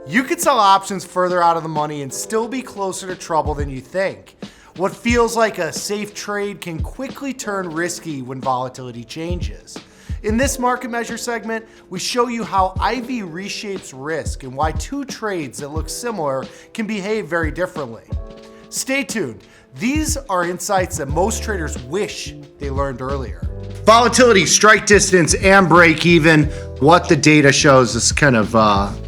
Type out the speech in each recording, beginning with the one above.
You could sell options further out of the money and still be closer to trouble than you think. What feels like a safe trade can quickly turn risky when volatility changes. In this market measure segment, we show you how IV reshapes risk and why two trades that look similar can behave very differently. Stay tuned. These are insights that most traders wish they learned earlier. Volatility, strike distance, and break even. What the data shows is kind of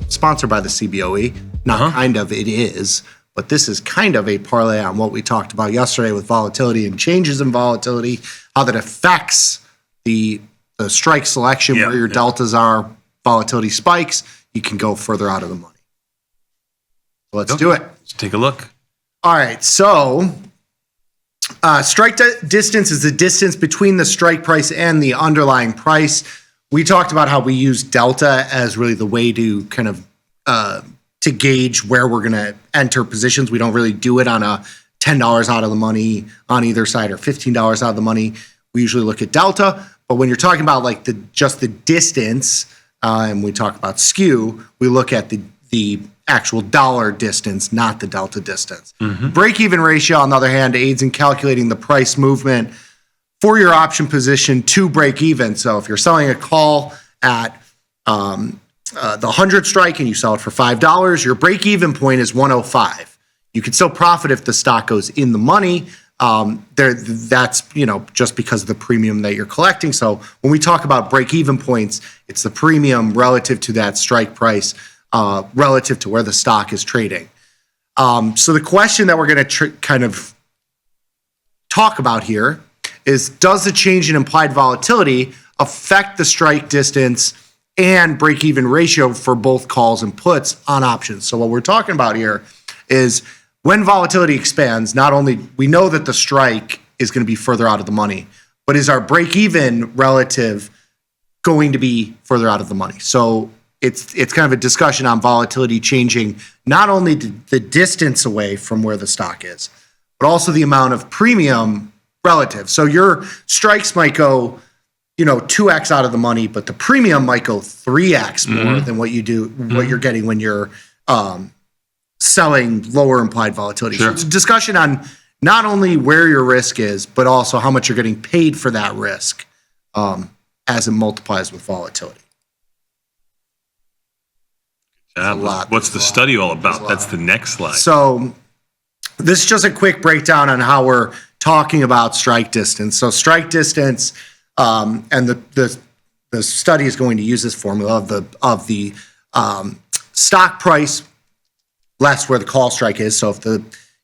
sponsored by the CBOE. Not kind of, it is. But this is kind of a parlay on what we talked about yesterday with volatility and changes in volatility, how that affects the strike selection, where your deltas are, volatility spikes, you can go further out of the money. Let's do it. Let's take a look. All right, so strike distance is the distance between the strike price and the underlying price. We talked about how we use delta as really the way to kind of to gauge where we're going to enter positions. We don't really do it on a $10 out of the money on either side or $15 out of the money. We usually look at delta, but when you're talking about like just the distance, and we talk about skew, we look at the actual dollar distance, not the delta distance. Break-even ratio, on the other hand, aids in calculating the price movement for your option position to break even. So if you're selling a call at the 100 strike and you sell it for $5, your break-even point is 105. You can still profit if the stock goes in the money. That's just because of the premium that you're collecting. So when we talk about break-even points, it's the premium relative to that strike price, relative to where the stock is trading. So the question that we're going to kind of talk about here is, does the change in implied volatility affect the strike distance and break-even ratio for both calls and puts on options? So what we're talking about here is when volatility expands, not only we know that the strike is going to be further out of the money, but is our break-even relative going to be further out of the money? So it's kind of a discussion on volatility changing not only the distance away from where the stock is, but also the amount of premium relative. So your strikes might go 2x out of the money, but the premium might go 3x more than what you're getting when you're selling lower implied volatility. Sure. So it's a discussion on not only where your risk is, but also how much you're getting paid for that risk as it multiplies with volatility. What's the study all about? That's the next slide. So this is just a quick breakdown on how we're talking about strike distance. So strike distance, and the study is going to use this formula of the stock price less where the call strike is. So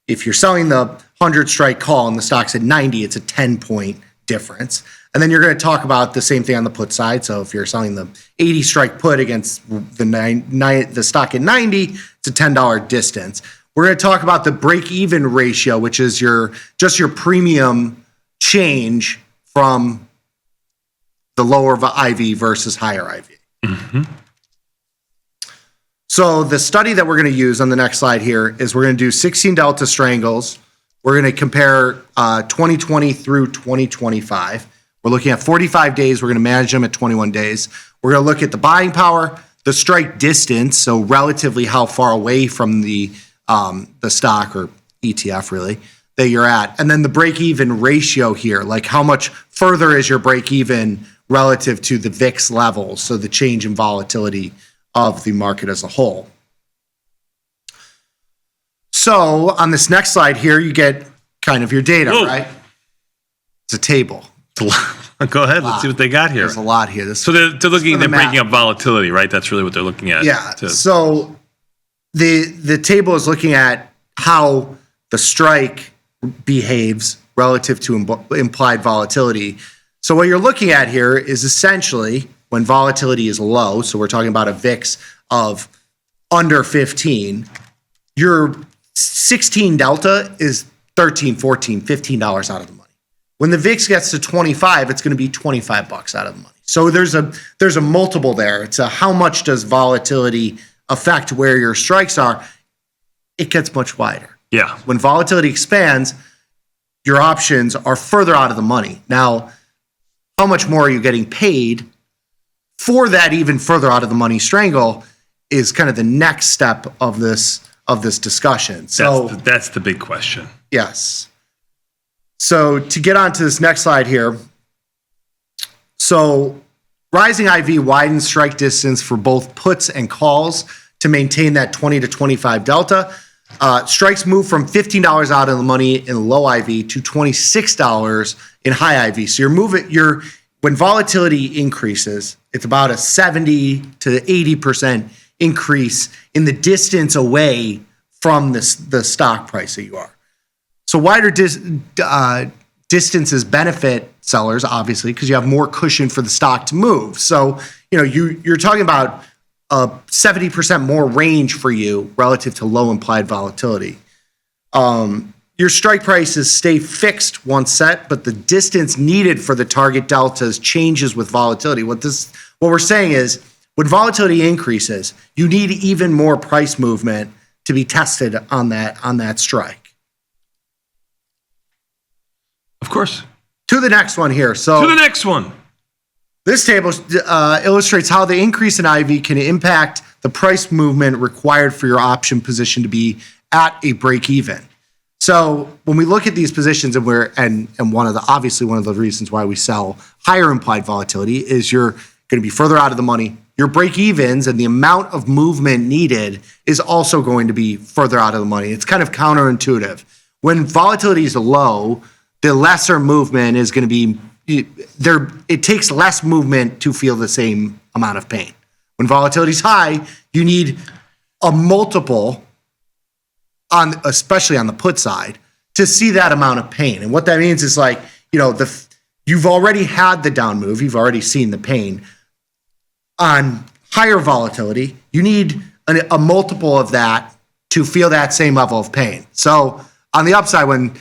if you're selling the 100 strike call and the stock's at 90, it's a 10-point difference. And then you're going to talk about the same thing on the put side. So if you're selling the 80 strike put against the stock at 90, it's a $10 distance. We're going to talk about the break-even ratio, which is your premium change from the lower IV versus higher IV. So the study that we're going to use on the next slide here is we're going to do 16 delta strangles. We're going to compare 2020 through 2025. We're looking at 45 days. We're going to manage them at 21 days. We're going to look at the buying power, the strike distance, so relatively how far away from the stock or ETF really that you're at, and then the break-even ratio here, like how much further is your break-even relative to the VIX level, so the change in volatility of the market as a whole. So on this next slide here, you get kind of your data, right? It's a table. Go ahead. Let's see what they got here. There's a lot here. So they're breaking up volatility, right? That's really what they're looking at. Yeah. So the table is looking at how the strike behaves relative to implied volatility. So what you're looking at here is essentially when volatility is low, so we're talking about a VIX of under 15, your 16 delta is $13, $14, $15 out of the money. When the VIX gets to 25, it's going to be $25 out of the money. So there's a multiple there. It's a how much does volatility affect where your strikes are? It gets much wider. Yeah. When volatility expands, your options are further out of the money. Now, how much more are you getting paid for that even further out of the money strangle? is kind of the next step of this discussion. So that's the big question. yes. So to get on to this next slide here. So rising IV widens strike distance for both puts and calls to maintain that 20 to 25 delta. Strikes move from $15 out of the money in low IV to $26 in high IV. So when volatility increases, it's about a 70 to 80% increase in the distance away from the stock price that you are. So wider distances benefit sellers, obviously, because you have more cushion for the stock to move. So, you're talking about a 70% more range for you relative to low implied volatility. Your strike prices stay fixed once set, but the distance needed for the target deltas changes with volatility. What we're saying is, when volatility increases, you need even more price movement to be tested on that strike. Of course. To the next one here. So to the next one. This table illustrates how the increase in IV can impact the price movement required for your option position to be at a break even. So when we look at these positions, and one of the reasons why we sell higher implied volatility is you're going to be further out of the money. Your break evens and the amount of movement needed is also going to be further out of the money. It's kind of counterintuitive. When volatility is low, the lesser movement is going to be there. It takes less movement to feel the same amount of pain. When volatility is high, you need a multiple especially on the put side, to see that amount of pain. And what that means is you've already had the down move, you've already seen the pain. On higher volatility, you need a multiple of that to feel that same level of pain. So on the upside, when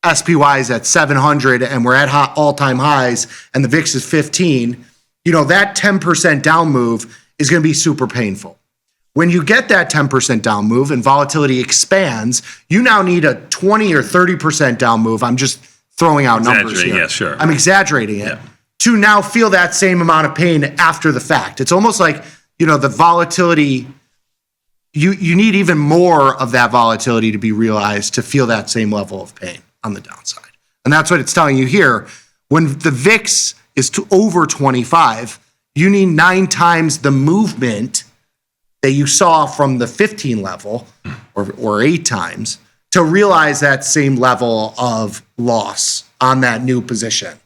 SPY is at 700 and we're at all-time highs and the VIX is 15, that 10% down move is going to be super painful. When you get that 10% down move and volatility expands, you now need a 20 or 30% down move. I'm just throwing out numbers here. Yeah, sure. I'm exaggerating it. Yeah. To now feel that same amount of pain after the fact. It's almost like, the volatility, you need even more of that volatility to be realized to feel that same level of pain on the downside. And that's what it's telling you here. When the VIX is over 25, you need 9 times the movement that you saw from the 15 level, or 8 times, to realize that same level of loss on that new position.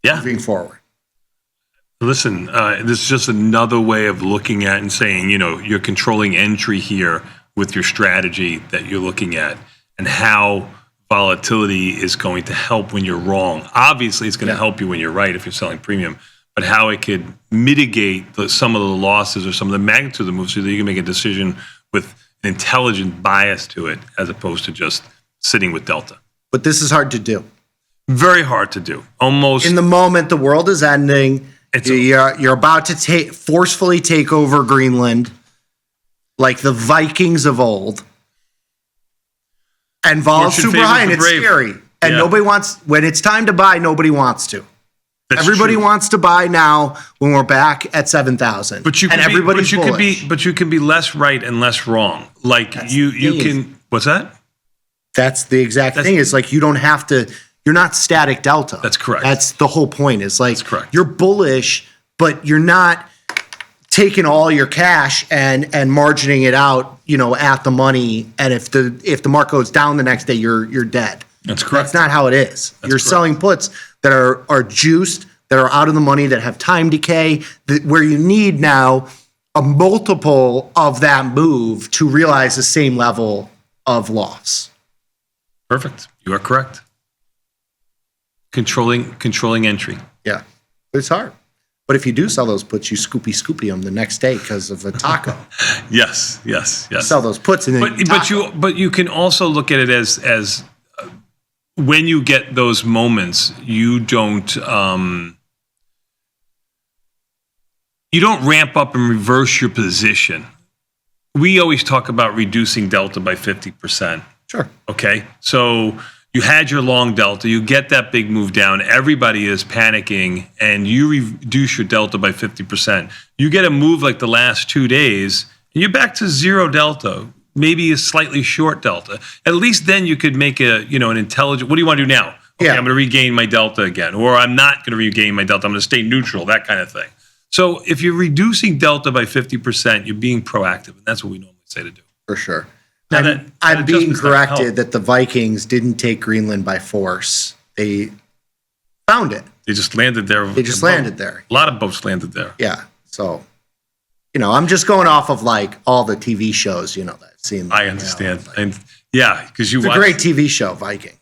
Yeah. Moving forward. Listen, this is just another way of looking at and saying, you're controlling entry here with your strategy that you're looking at, and how volatility is going to help when you're wrong. Obviously, it's going to help you when you're right if you're selling premium, but how it could mitigate some of the losses or some of the magnitude of the move so that you can make a decision with an intelligent bias to it as opposed to just sitting with delta. But this is hard to do. Very hard to do. Almost. In the moment the world is ending, you're about to forcefully take over Greenland like the Vikings of old. And vol's super high and it's scary. And nobody wants, when it's time to buy, nobody wants to. Everybody wants to buy now when we're back at 7,000. But you can be less right and less wrong. Like you can. What's that? That's the exact thing. It's like you don't have to. You're not static delta. That's correct. That's the whole point. Is like that's correct. You're bullish, but you're not taking all your cash and margining it out, at the money. And if the market goes down the next day, you're dead. That's correct. That's not how it is. You're selling puts that are juiced, that are out of the money, that have time decay, where you need now a multiple of that move to realize the same level of loss. Perfect. You are correct. Controlling entry. Yeah, it's hard. But if you do sell those puts, you scoopy them the next day because of a taco. Yes. Sell those puts and then but you can also look at it as when you get those moments, you don't ramp up and reverse your position. We always talk about reducing delta by 50%. Sure. Okay, so you had your long delta, you get that big move down, everybody is panicking, and you reduce your delta by 50%. You get a move like the last 2 days, and you're back to zero delta, maybe a slightly short delta. At least then you could make an intelligent, what do you want to do now? Okay, I'm going to regain my delta again, or I'm not going to regain my delta. I'm going to stay neutral, that kind of thing. So if you're reducing delta by 50%, you're being proactive, and that's what we normally say to do. For sure. Now I'm being corrected that the Vikings didn't take Greenland by force. They found it. They just landed there. They just landed there. A lot of boats landed there. Yeah. So, I'm just going off of like all the TV shows, that I've seen. I understand. And yeah, because it's a great TV show, Vikings.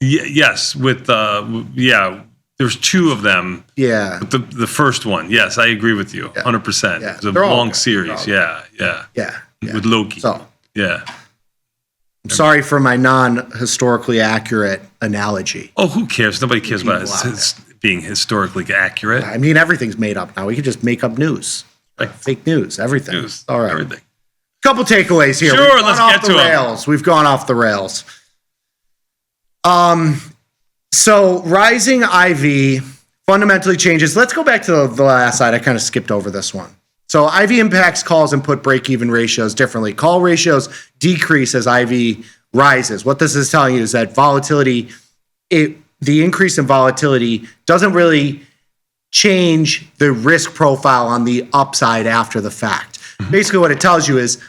Yes. With, there's two of them. Yeah. The first one. Yes, I agree with you. 100%. Yeah. It's a long series. Yeah. With Loki. So. Yeah. I'm sorry for my non-historically accurate analogy. Oh, who cares? Nobody cares about it being historically accurate. I mean, everything's made up now. We can just make up news. Like fake news, everything. All right. Everything. Couple takeaways here. Sure, let's get to them. We've gone off the rails. So rising IV fundamentally changes. Let's go back to the last slide. I kind of skipped over this one. So IV impacts calls and put break-even ratios differently. Call ratios decrease as IV rises. What this is telling you is that volatility, the increase in volatility doesn't really change the risk profile on the upside after the fact. Basically what it tells you is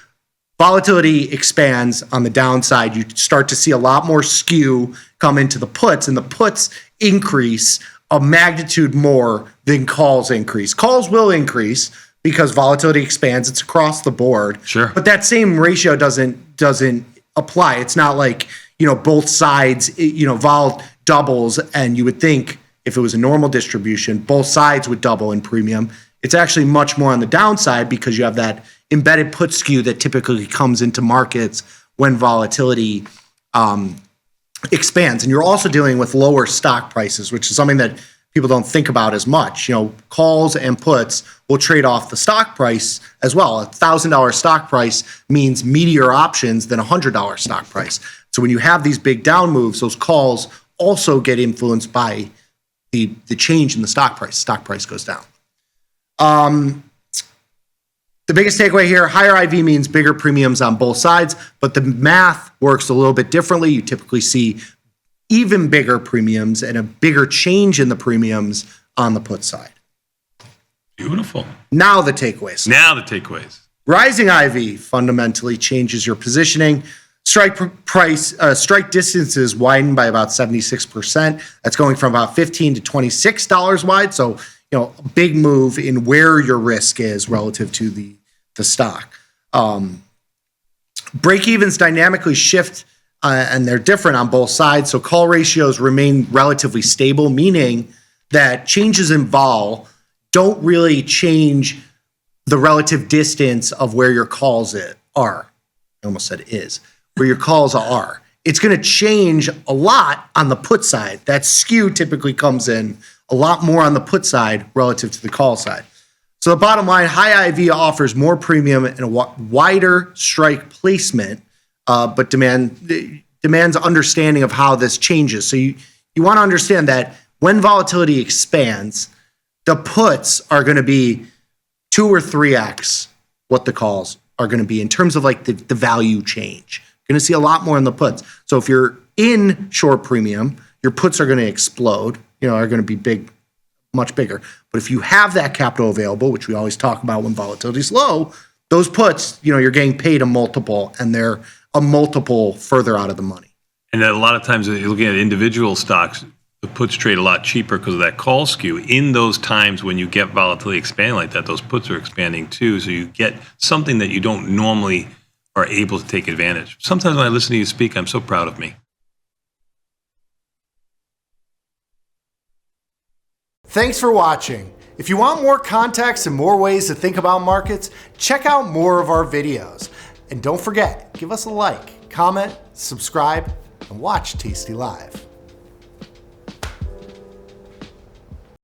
volatility expands on the downside. You start to see a lot more skew come into the puts, and the puts increase a magnitude more than calls increase. Calls will increase because volatility expands. It's across the board. Sure. But that same ratio doesn't apply. It's not like, both sides, vol doubles, and you would think if it was a normal distribution, both sides would double in premium. It's actually much more on the downside because you have that embedded put skew that typically comes into markets when volatility expands. And you're also dealing with lower stock prices, which is something that people don't think about as much. Calls and puts will trade off the stock price as well. $1,000 stock price means meatier options than $100 stock price. So when you have these big down moves, those calls also get influenced by the change in the stock price. Stock price goes down. The biggest takeaway here, higher IV means bigger premiums on both sides, but the math works a little bit differently. You typically see even bigger premiums and a bigger change in the premiums on the put side. Beautiful. Now the takeaways. Rising IV fundamentally changes your positioning. Strike distances widen by about 76%. That's going from about $15 to $26 wide. So, a big move in where your risk is relative to the stock. Break-evens dynamically shift, and they're different on both sides. So call ratios remain relatively stable, meaning that changes in vol don't really change the relative distance of where your calls are. I almost said is. Where your calls are. It's going to change a lot on the put side. That skew typically comes in a lot more on the put side relative to the call side. So the bottom line, high IV offers more premium and a wider strike placement, but demands understanding of how this changes. So you want to understand that when volatility expands, the puts are going to be 2 or 3x what the calls are going to be in terms of like the value change. You're going to see a lot more in the puts. So if you're in short premium, your puts are going to explode, are going to be big, much bigger. But if you have that capital available, which we always talk about when volatility is low, those puts, you're getting paid a multiple, and they're a multiple further out of the money. And then a lot of times you're looking at individual stocks, the puts trade a lot cheaper because of that call skew. In those times when you get volatility expanding like that, those puts are expanding too. So you get something that you don't normally are able to take advantage. Sometimes when I listen to you speak, I'm so proud of me. Thanks for watching. If you want more context and more ways to think about markets, check out more of our videos. And don't forget, give us a like, comment, subscribe, and watch Tasty Live.